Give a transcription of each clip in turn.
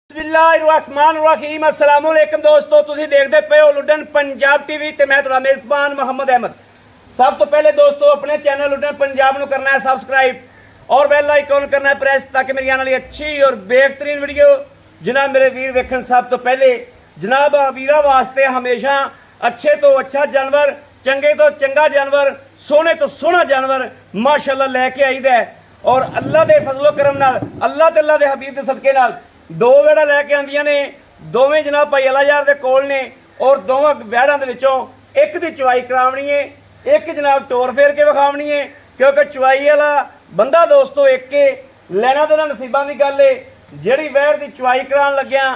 बिस्मिल्लाहिर्रहमानिर्रहीम अस्सलाम वालेकुम दोस्तों, तुसीं देखदे पे हो लुडन पंजाब टीवी ते मैं तुहाडा मेज़बान मोहम्मद अहमद। सब तो पहले दोस्तों अपने चैनल लुडन पंजाब नूं करना है सबसक्राइब और बेल आइकन करना है प्रेस ताकि मेरी आने वाली अच्छी और बेहतरीन वीडियो जनाब मेरे वीर वेखण। सब तो पहले जनाब वीरां वास्ते हमेशा अच्छे तो अच्छा जानवर, चंगे तो चंगा जानवर, सोने तो सोहना जानवर माशाअल्लाह लैके आईदा है। और अल्लाह दे फजलो करम नाल अल्लाह ते अल्लाह दे हबीब दे सदके नाल दो वेड़ा लैके आंदियां ने। दोवें जनाब भाई अलायार दे कोल ने और दोवां वैड़ां दे विचों एक दी चवाई करावनी है, एक जनाब टोर फेर के विखावनी है, क्योंकि चवाई वाला बंदा दोस्तों एक के लेना देना नसीबां दी गल है। जिहड़ी वैड़ दी चवाई कराउण लग्गियां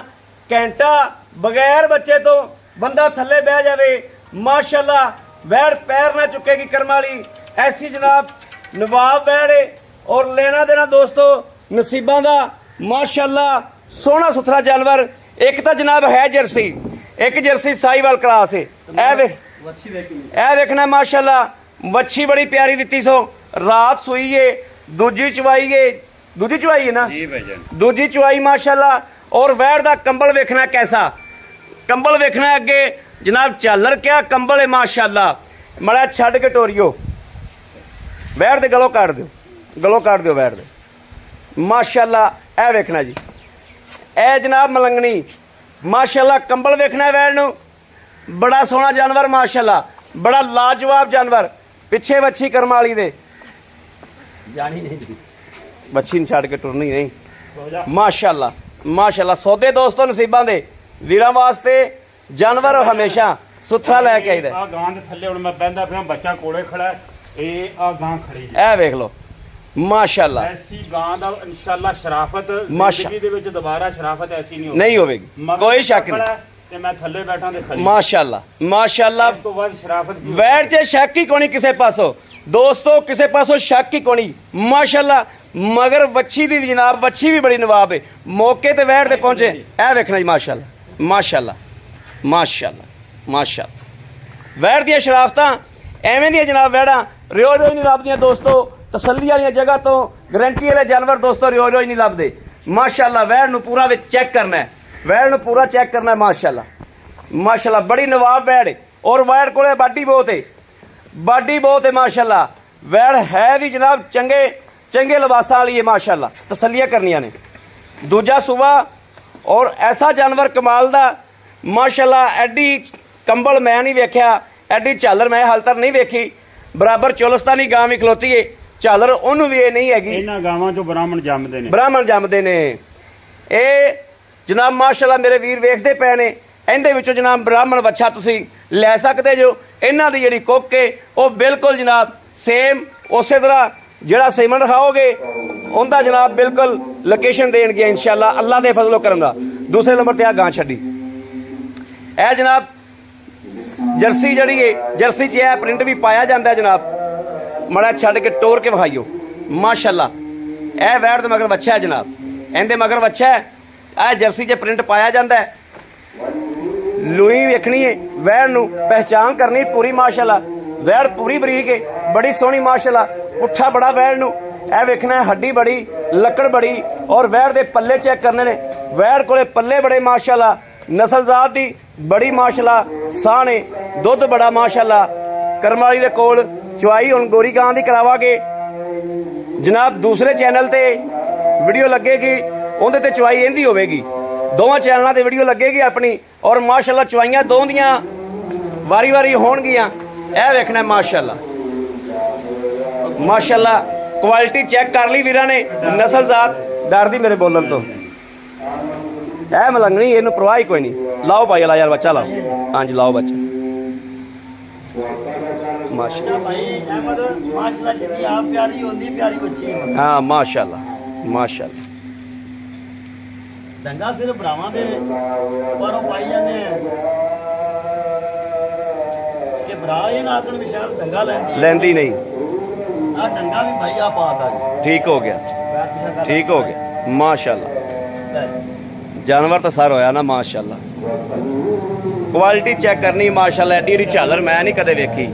घंटा बगैर बच्चे तो बंदा थल्ले बह जावे माशाअल्लाह वैड़ पैर ना चुकेगी कर्म वाली ऐसी जनाब नवाब वैड़ है। और लेना देना दोस्तों नसीबां दा माशाअल्लाह सोहना सुथरा जानवर। एक तो जनाब है जर्सी, एक जर्सी साहिवाल क्रास है। ए वेखना माशाअल्लाह वच्छी बड़ी प्यारी दिती सो रात सुई है, दूजी चवाई है, दूजी चवाई है ना जी भाईजान, दूजी चवाई माशाअल्लाह। और वैड़ दा कंबल वेखना कैसा, कंबल वेखना अगे जनाब झालर क्या कंबल है माशाअल्लाह। मड़ा छड़ के टोरियो वैड़ दे गलों काट दो, गलों काट दो वैड़ दे माशाअल्लाह। ए वेखना जी ए जनाब मलंगनी माशाअल्लाह कंबल वेखना वैड़ नूं बड़ा सोहना जानवर माशाअल्लाह, बड़ा लाजवाब जानवर। पिछे वच्छी करम वाली दे जानी नहीं, वच्छी नहीं छड़ के टुरनी नहीं माशाअल्लाह माशाअल्लाह। सौदे दोस्तों नसीबां दे वीरां वास्ते जानवर हमेशा सुथरा लैके आईदा। आ गां दे थल्ले हुण मैं बहंदा पिया बच्चा कोले खड़ा है, ए आ गां खड़ी है, ए वेख लो माशाअल्लाह। ऐसी गां दा इंशाअल्लाह शराफत जिंदगी दे विच दोबारा शराफत ऐसी नहीं होवेगी, कोई शक नहीं। ते मैं थल्ले बैठा ते खड़ी माशाअल्लाह माशाअल्लाह। इस तो बाद शराफत वैड़ च शक ही कोनी किसे पासों दोस्तों, किसे पासों शक ही कोनी माशाअल्लाह। मगर वच्छी दी जनाब वच्छी भी बड़ी नवाब है, मौके ते वैड़ ते पहुंचे। ए वेखना जी माशाअल्लाह माशाअल्लाह माशाअल्लाह माशाअल्लाह। वैड़ दी शराफतां एवें दी जनाब वैड़ां रोज रोज नहीं लभदियां दोस्तों। तसल्ली वाली जगह तो गारंटी वाले जानवर दोस्तों रोज रोज नहीं लभदे माशाअल्लाह। वैड़ नूं पूरा विच चेक करना है, वैड़ नूं पूरा चेक करना है माशाअल्लाह माशाअल्लाह। बड़ी नवाब वैड़ है और वैड़ कोले बाडी बहुत है, बाडी बहुत है माशाअल्लाह। वैड़ है भी जनाब चंगे चंगे लिबासां वाली है माशाअल्लाह, तसल्लियां करनियां ने। दूजा सूबा और ऐसा जानवर कमाल दा माशाअल्लाह। एडी कंबल मैं नहीं वेख्या, एडी झालर मैं हाल तक नहीं वेखी। बराबर चोलस्तानी गां भी खलोती है, झालर ओनू भी नहीं हैगी। इन्हां गावां चों ब्राह्मण जम्मदे ने, ब्राह्मण जम्मदे ने। ए जनाब माशाअल्लाह मेरे वीर वेखदे पए ने, इहदे विचों जनाब ब्राह्मण बच्चा तुसीं लै सकदे जो। इन्हां दी जिहड़ी कुक है वो बिल्कुल जनाब सेम उसे तरह जिहड़ा सीमन रखाओगे उनका जनाब बिल्कुल लोकेशन देणगे इंशाअल्लाह अल्लाह दे फजलो करम दा। दूसरे नंबर ते आ गां छड्डी ए जनाब जर्सी जड़ी है, जर्सी च यह प्रिंट भी पाया जाता है जनाब। मड़ा छड़ के टोर के विखाइयो माशाअल्लाह। यह वैड़ दे मगर बच्चा है जनाब, इहदे मगर बच्चा है। यह जर्सी च प्रिंट पाया जाता है। लुई वेखनी है, वैड़ नूं पहचान करनी पूरी माशाअल्लाह। वैड़ पूरी बरीक है, बड़ी सोहनी माशाअल्लाह। पुट्ठा बड़ा वैड़ नूं यह वेखना है, हड्डी बड़ी लकड़ बड़ी। और वैड़ दे पल्ले चेक करने ने, वैड़ कोले पल्ले बड़े माशाअल्लाह। नस्लजात दी बड़ी माशाअल्लाह साह ने, दुध बड़ा माशाअल्लाह। करमाली दे कोल चवाई हुण गोरी गां दी करावांगे जनाब। दूसरे चैनल ते वीडियो लगेगी उहदे ते चवाई इहदी होवेगी, दोवां चैनलों ते वीडियो लगेगी अपनी। और माशाअल्लाह चवाइयां दोवां दियां वारी वारी होणगियां। यह वेखना माशाअल्लाह माशाअल्लाह। क्वालिटी चेक कर ली वीरां ने, नस्लजात डरदी मेरे बोलन तो। है मलंगनी इनू परवाह ही कोई नहीं। लाओ भाई अला यार बच्चा लाओ, हाँ जी लाओ बच्चा हाँ माशाअल्लाह माशाअल्लाह। डंगा सिर्फ भरावां दे बारों पाई जाने कि भरा ये ना आकण विशाल डंगा लेंदी नहीं। आ डंगा भी भाई आ पाता ठीक हो गया, ठीक हो गया माशाअल्लाह। जानवर तो सर होया ना माशाअल्लाह। क्वालिटी चेक करनी माशाअल्लाह। एडी एडी झालर मैं नहीं कदे वेखी।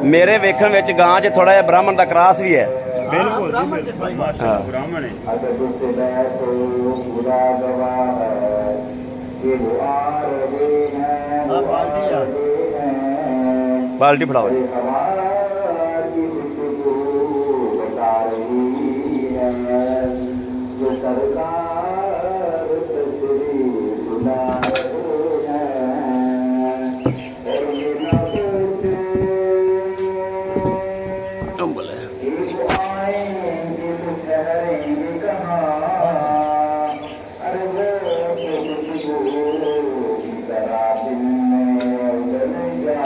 मेरे वेखण विच गां च थोड़ा जिहा ब्राह्मण दा क्रास भी है। बिल्कुल ब्राह्मण के सही बात हाँ। ब्राह्मण है हाँ, बाल्टी है। बाल्टी फड़ाओ जी। टंबल है।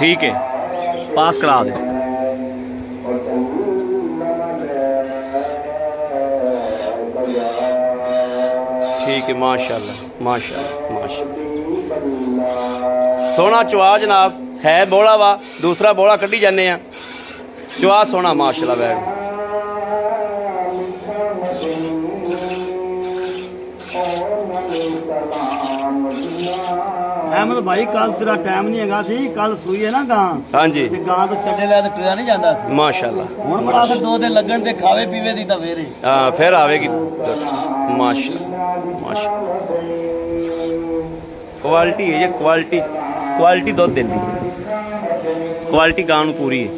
ठीक है, पास करा दे। ठीक है, माशाल्लाह माशाल्लाह माशाल्लाह। सोना चुआ जनाब है, बोला वा दूसरा बोला कड्डी जाने आ। चुआ सोना माशाल्लाह बैग। अहमद भाई कल तेरा टाइम नहीं हैगा सी, कल सूई है ना गां। हाँ जी ते गां तो चड्डे लिया तो टुरा नहीं जाता सी। माशाल्लाह। हुण बड़ा फिर 2 दिन लगन ते खावे पीवे दी तां फेर ही। हाँ फिर आवेगी माशाल्लाह माशाल्लाह। क्वालिटी है ये, क्वालिटी क्वालिटी दुध देती है, क्वालिटी गां नूं पूरी है।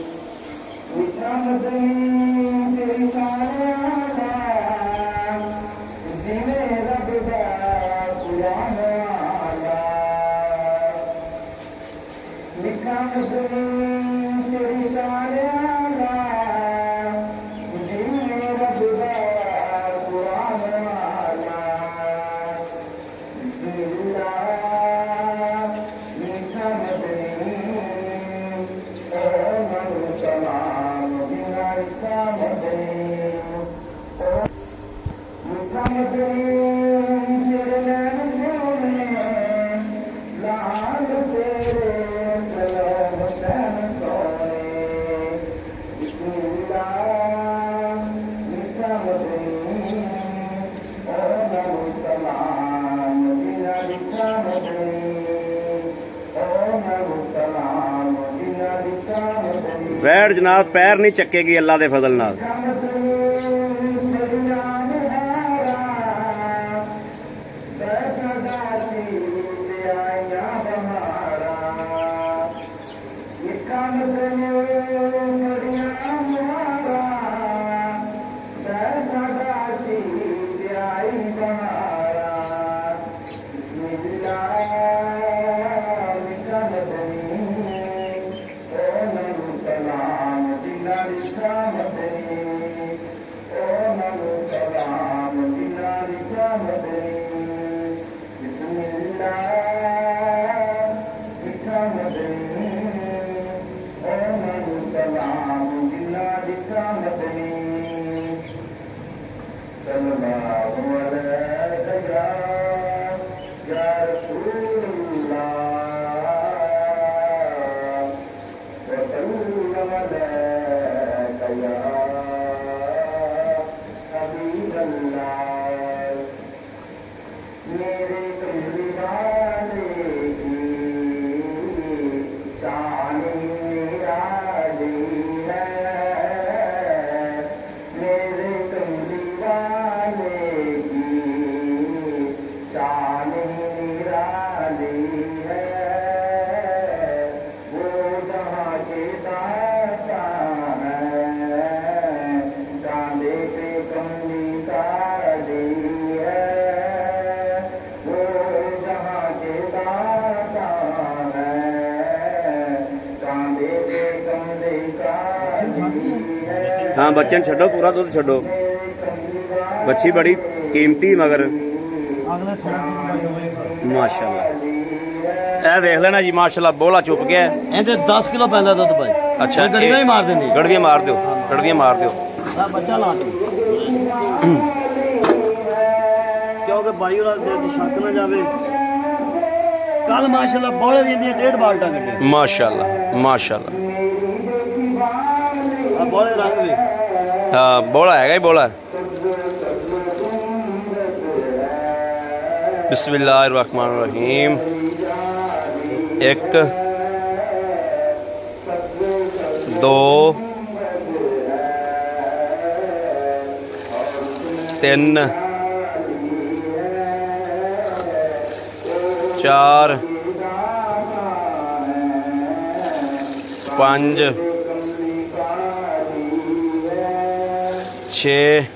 वैड़ जनाब पैर नहीं चकेगी अल्लाह के फजल नाल। हाँ बच्चे छो पूरा दुध छो। बच्ची बड़ी कीमती मगर माशाल्लाह। ए देख लेना जी माशाल्लाह बोला चुप गया। ਇਹਦੇ 10 किलो पैंदा दुध भाई। अच्छा गड़ियां ही मार देनी। गड़ियां मार दो, गड़ियां मार दो। बच्चा ला दो क्योंकि भाई और शक ना जावे। कल माशाल्लाह बोले दी 1.5 बाल्टा कटे। माशाल्लाह माशाल्लाह। बोले रंग भी हाँ बोला है बोला। बिस्मिल्लाहिर्रहमानिर्रहीम। 1 2 3 4 5 6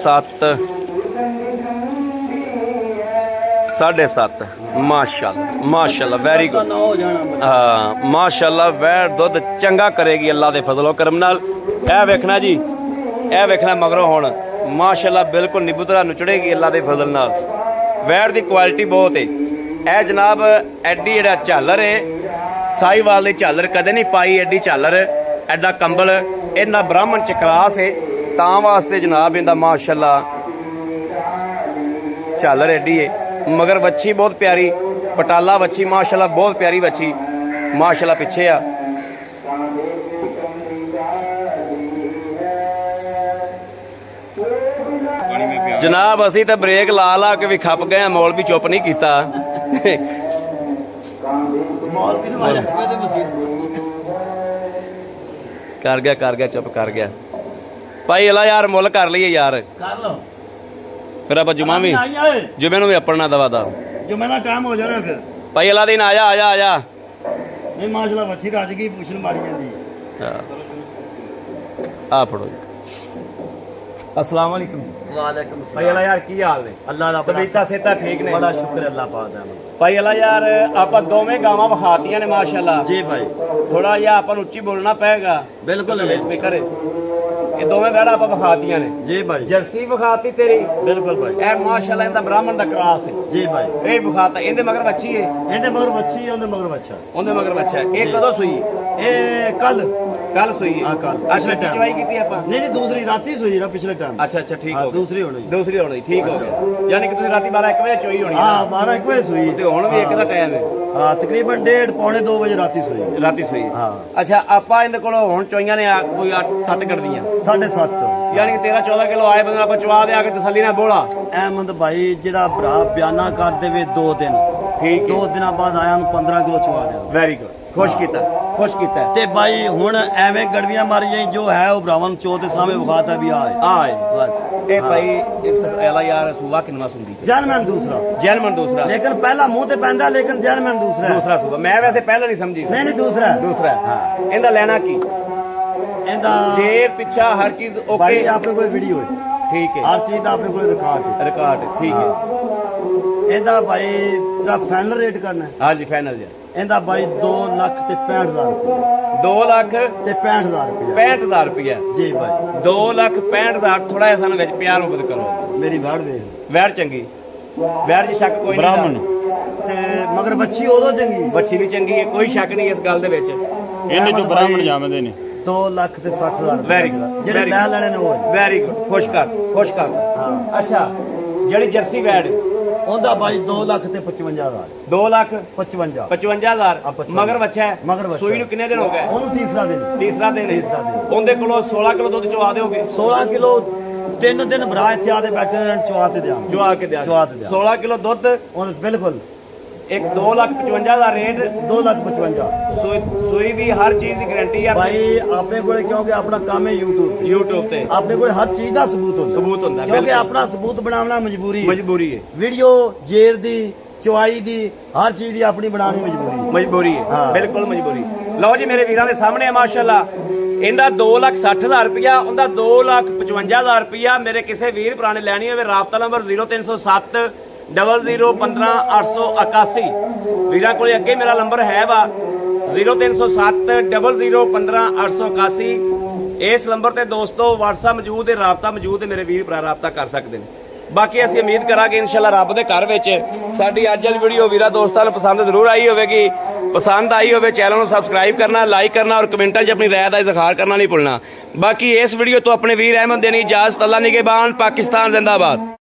7 7.5 माशाल्लाह वेरी गुड ना हो जाना हाँ माशाल्लाह वैर दुध चंगा करेगी अल्लाह दे फजलो करम नाल ए वेखना जी ए वेखना मगरों हुण माशाल्लाह बिल्कुल निबुतरा नुचड़ेगी अल्लाह दे फजल नाल वैर दी क्वालिटी बहुत है ए जनाब एडी जेड़ा झालर है साहिवाल दी झालर कदे नहीं पाई एडी झालर एडा कंबल इन्ना ब्राह्मण च क्रास है तां वास्ते जनाब इंदा माशाल्लाह झालर एडी है मगर बच्ची बहुत प्यारी पटाला बच्ची माशाल्लाह बहुत प्यारी बच्ची माशाल्लाह पिछे आ जनाब असी तो ब्रेक ला ला के भी खप गए मौल भी चुप नहीं किया कर गया चुप कर गया भाई अला यार मुल कर लीए यार कर लो फिर आप जुमा भी जुमे भी अपना दवा दा जुमे का काम हो जाना फिर भाई अला दिन आजा आजा आजा नहीं माशाल्लाह बच्ची रज गई पुछन मारी जाती आ फड़ो जी अस्सलाम वालेकुम वालेकुम भाई अला यार की हाल ने अल्लाह दा तबीयत सेहत ठीक ने बड़ा शुक्र अल्लाह पाक दा भाई अला यार आप दोवें गावां विखातियां ने माशाल्लाह जी भाई थोड़ा जिहा अपन उच्ची बोलना पेगा बिल्कुल स्पीकर ये दोवें वैड़ा आप विखातियां ने जी भाई जर्सी विखाती तेरी बिल्कुल भाई ए माशाल्लाह इंदा ब्राह्मण दा क्रास है जी भाई ए विखाता इंदे मगर बच्ची है इहदे मगर बच्ची है उहदे मगर बच्चा उनदे मगर बच्चा है ए कदों सुई ए कल सुई है हां कल अच्छा चवाई कीती आपा नहीं नहीं दूसरी राती सुई ना पिछले टाइम अच्छा अच्छा ठीक हो गया दूसरी होनी ठीक हो गया यानी कि तुसीं राती 12 1 बजे चोई होनी हां 12 1 बजे सुई ते हुण भी 1 दा टाइम है हां तकरीबन 1:30 पौने 2 बजे राती सुई हां अच्छा आपा इंदे कोलों हुण चोईयां ने कोई 8 7 करदियां 7.5 यानी कि 13 14 किलो आए बंदा आपा चवा दे आके तसल्ली ना बोला अहमद भाई जेड़ा भरा बयाना कर देवे 2 दिन ठीक 2 दिनां बाद आया 15 किलो चवा दे वेरी गुड खुश कीता ते भाई हुण एवें गड़वियां मारी जाई जो है वो भरावां चो ते सामने विखाता भी आए बस ए भाई इफ्ताला यार सुबह किनवा सुंदी जैनमैन दूसरा लेकिन पहला मुंह ते पैंदा लेकिन जैनमैन दूसरा सुबह मैं वैसे पहले नहीं समझी नहीं दूसरा हां इंदा लेना की इंदा देर पिछा हर चीज ओके भाई आपने कोई वीडियो है ठीक है हर चीज दा आपने कोई रिकॉर्ड ठीक है इंदा भाई जरा फाइनल रेट करना है हां जी फाइनल जी इंदा भाई 2,65,000 2 लाख ते 65,000 रुपया जी भाई 2,65,000 थोड़ा ऐसा ना विच 50 रुपए करो मेरी वाड़ वे वैर चंगी वैर जी शक कोई नहीं ब्राह्मण ते मगर बच्ची उदो चंगी बच्ची भी चंगी है कोई शक नहीं इस गल दे विच ਇਹਦੇ ਤੋਂ ਬ੍ਰਾਹਮਣ ਜਾਮਦੇ ਨੇ 2,60,000 वेरी गुड ਜਿਹੜੇ ਲੈ ਲੈਣੇ ਨੇ ਉਹ वेरी गुड खुश कर ਹਾਂ अच्छा ਜਿਹੜੀ ਜਰਸੀ ਵੈੜ ਉਹਦਾ ਬਾਈ 2,55,000 2 ਲੱਖ 55 55,000 55 ਮਗਰ ਬੱਚਾ ਹੈ ਸੂਈ ਨੂੰ ਕਿੰਨੇ ਦਿਨ ਹੋ ਗਏ ਉਹਨੂੰ ਤੀਸਰਾ ਦਿਨ ਉਹਦੇ ਕੋਲੋਂ 16 ਕਿਲੋ ਦੁੱਧ ਚਵਾ ਦਿਓਗੇ 16 ਕਿਲੋ 3 ਦਿਨ ਭਰਾ ਇੱਥੇ ਆਦੇ ਬੈਠੇ ਨੇ ਚਵਾ ਤੇ ਦਿਆਂ 16 ਕਿਲੋ ਦੁੱਧ ਉਹ ਬਿਲਕੁਲ एक 2,55,000 रेट 2,55,000 ਸੂਈ ਦੀ ਹਰ ਚੀਜ਼ ਦੀ ਗਾਰੰਟੀ ਹੈ ਭਾਈ ਆਪਣੇ ਕੋਲੇ ਕਿਉਂਕਿ ਆਪਣਾ ਕੰਮ ਹੈ YouTube ਤੇ ਆਪਣੇ ਕੋਲੇ ਹਰ ਚੀਜ਼ ਦਾ ਸਬੂਤ ਹੁੰਦਾ ਕਿਉਂਕਿ ਆਪਣਾ ਸਬੂਤ ਬਣਾਉਣਾ ਮਜਬੂਰੀ ਹੈ ਵੀਡੀਓ ਜੇਰ ਦੀ ਚਵਾਈ ਦੀ ਹਰ ਚੀਜ਼ ਦੀ ਆਪਣੀ ਬਣਾਉਣੀ ਮਜਬੂਰੀ ਹੈ ਬਿਲਕੁਲ ਮਜਬੂਰੀ ਲਓ ਜੀ ਮੇਰੇ ਵੀਰਾਂ ਦੇ ਸਾਹਮਣੇ ਮਾਸ਼ਾਅੱਲਾ ਇਹਦਾ 2,60,000 ਰੁਪਇਆ ਉਹਦਾ 2,55,000 ਰੁਪਇਆ ਮੇਰੇ ਕਿਸੇ ਵੀਰ ਭਰਾ ਨੇ ਲੈਣੀ ਹੋਵੇ ਰਾਬਤਾ ਨੰਬਰ 0307 0015 ਵੀਰਾਂ ਕੋਲੇ ਅੱਗੇ ਮੇਰਾ ਨੰਬਰ ਹੈ ਵਾ 0307 0015 881 ਇਸ ਨੰਬਰ ਤੇ ਦੋਸਤੋ WhatsApp ਮੌਜੂਦ ਹੈ ਰਾਬਤਾ ਮੌਜੂਦ ਹੈ ਮੇਰੇ ਵੀਰ ਭਰਾ ਰਾਬਤਾ ਕਰ ਸਕਦੇ ਨੇ ਬਾਕੀ ਅਸੀਂ ਉਮੀਦ ਕਰਾਂਗੇ ਇਨਸ਼ਾਅੱਲਾ ਰੱਬ ਦੇ ਘਰ ਵਿੱਚ ਸਾਡੀ ਅੱਜ ਵਾਲੀ ਵੀਡੀਓ ਵੀਰਾਂ ਦੋਸਤਾਂ ਨੂੰ ਪਸੰਦ ਜ਼ਰੂਰ ਆਈ ਹੋਵੇਗੀ ਪਸੰਦ ਆਈ ਹੋਵੇ ਚੈਨਲ ਨੂੰ ਸਬਸਕ੍ਰਾਈਬ ਕਰਨਾ ਲਾਈਕ ਕਰਨਾ ਔਰ ਕਮੈਂਟਾਂ 'ਚ ਆਪਣੀ ਰਾਏ ਦਾ ਇਜ਼ਹਾਰ ਕਰਨਾ ਨਹੀਂ ਭੁੱਲਣਾ ਬਾਕੀ ਇਸ ਵੀਡੀਓ ਤੋਂ ਆਪਣੇ ਵੀਰ ਅਹਿਮਦ ਦੇਣੀ ਇਜਾਜ਼ਤ ਅੱਲਾ ਨਿਗਹਿਬਾਨ ਪਾਕਿਸਤਾਨ ਜ਼ਿੰਦਾਬਾਦ